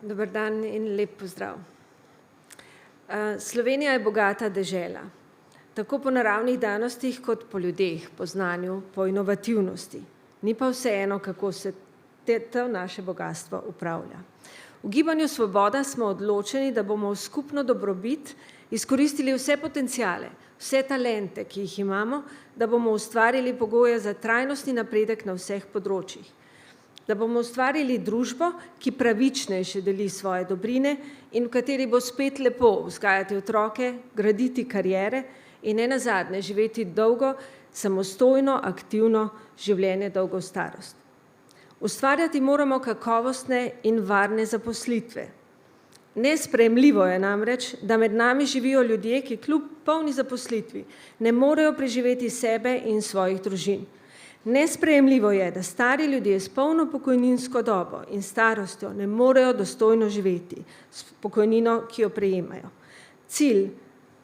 Dober dan in lep pozdrav. Slovenija je bogata dežela, tako po naravnih danostih kot po ljudeh, po znanju, po inovativnosti. Ni pa vseeno, kako se to naše bogastvo upravlja. V Gibanju Svoboda smo odločeni, da bomo v skupno dobrobit izkoristili vse potenciale, vse talente, ki jih imamo, da bomo ustvarili pogoje za trajnostni napredek na vseh področjih. Da bomo ustvarili družbo, ki pravičnejše deli svoje dobrine in v kateri bo spet lepo vzgajati otroke, graditi kariere in nenazadnje živeti dolgo, samostojno, aktivno življenje dolgo starost. Ustvarjati moramo kakovostne in varne zaposlitve. Nesprejemljivo je namreč, da med nami živijo ljudje, ki kljub polni zaposlitvi ne morejo preživeti sebe in svojih družin. Nesprejemljivo je, da stari ljudje s polno pokojninsko dobo in starostjo ne morejo dostojno živeti s pokojnino, ki jo prejemajo. Cilj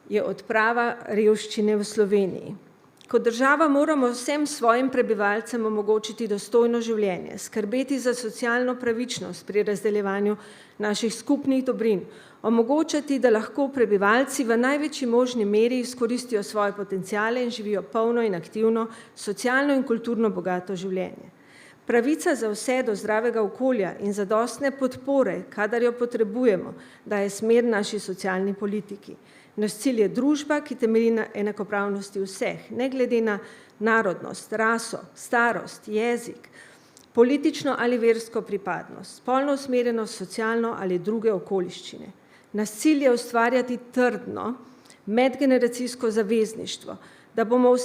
je odprava revščine v Sloveniji. Kot država moramo vsem svojim prebivalcem omogočiti dostojno življenje, skrbeti za socialno pravičnost pri razdeljevanju naših skupnih dobrin, omogočati, da lahko prebivalci v največji možni meri izkoristijo svoje potenciale in živijo polno in aktivno, socialno in kulturno bogato življenje. Pravica za vse do zdravega okolja in zadostne podpore, kadar jo potrebujemo, daje smer naši socialni politiki. Naš cilj je družba, ki temelji na enakopravnosti vseh, ne glede na narodnost, raso, starost, jezik, politično ali versko pripadnost, spolno usmerjenost, socialno ali druge okoliščine. Naš cilj je ustvarjati trdno medgeneracijsko zavezništvo, da se bomo v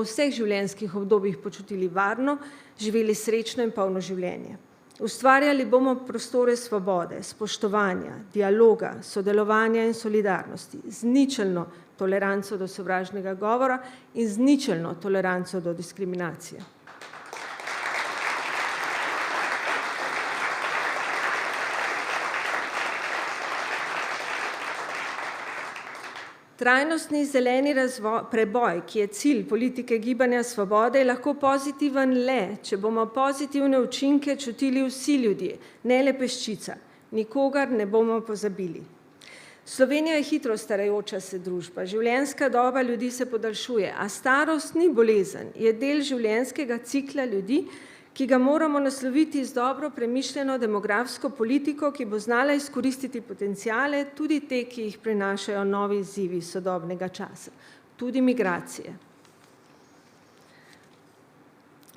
vseh življenjskih obdobjih počutili varno, živeli srečno in polno življenje. Ustvarjali bomo prostore svobode, spoštovanja, dialoga, sodelovanja in solidarnosti, z ničelno toleranco do sovražnega govora in z ničelno toleranco do diskriminacije. Trajnostni zeleni preboj, ki je cilj politike Gibanja Svobode, je lahko pozitiven le, če bomo pozitivne učinke čutili vsi ljudje, ne le peščica. Nikogar ne bomo pozabili. Slovenija je hitro starajoča se družba, življenjska doba ljudi se podaljšuje, a starost ni bolezen, je del življenjskega cikla ljudi, ki ga moramo nasloviti z dobro premišljeno demografsko politiko, ki bo znala izkoristiti potenciale, tudi te, ki jih prinašajo novi izzivi sodobnega časa, tudi migracije.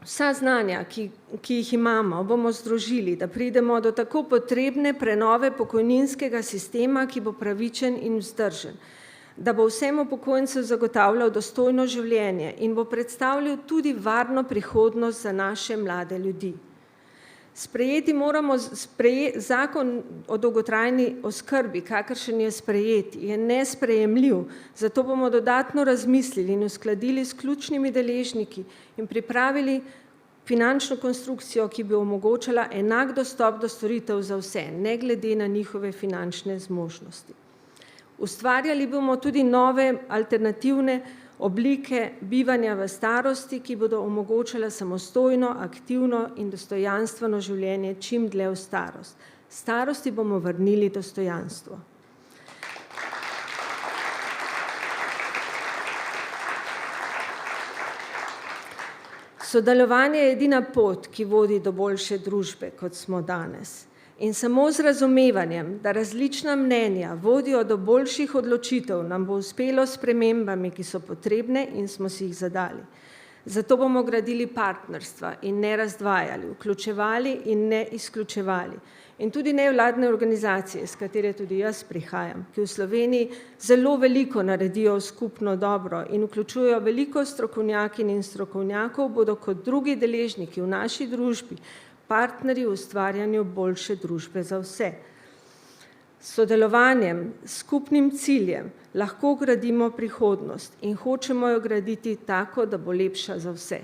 Vsa znanja, ki jih imamo, bomo združili, da pridemo do tako potrebne prenove pokojninskega sistema, ki bo pravičen in vzdržen, da bo vsem upokojencem zagotavljal dostojno življenje in bo predstavljal tudi varno prihodnost za naše mlade ljudi. Sprejeti moramo zakon o dolgotrajni oskrbi, kakršen je sprejet, je nesprejemljiv, zato bomo dodatno razmislili in uskladili s ključnimi deležniki in pripravili finančno konstrukcijo, ki bi omogočala enak dostop do storitev za vse, ne glede na njihove finančne zmožnosti. Ustvarjali bomo tudi nove alternativne oblike bivanja v starosti, ki bodo omogočale samostojno, aktivno in dostojanstveno življenje čim dlje v starost. Starosti bomo vrnili dostojanstvo. Sodelovanje je edina pot, ki vodi do boljše družbe, kot smo danes. In samo z razumevanjem, da različna mnenja vodijo do boljših odločitev, nam bo uspelo s spremembami, ki so potrebne in smo si jih zadali. Zato bomo gradili partnerstva in ne razdvajali, vključevali in ne izključevali. In tudi nevladne organizacije, s katere tudi jaz prihajam, ki v Sloveniji zelo veliko naredijo skupno dobro in vključujejo veliko strokovnjakinj in strokovnjakov, bodo kot drugi deležniki v naši družbi partnerji v ustvarjanju boljše družbe za vse. S sodelovanjem, skupnim ciljem lahko gradimo prihodnost in hočemo jo graditi tako, da bo lepša za vse.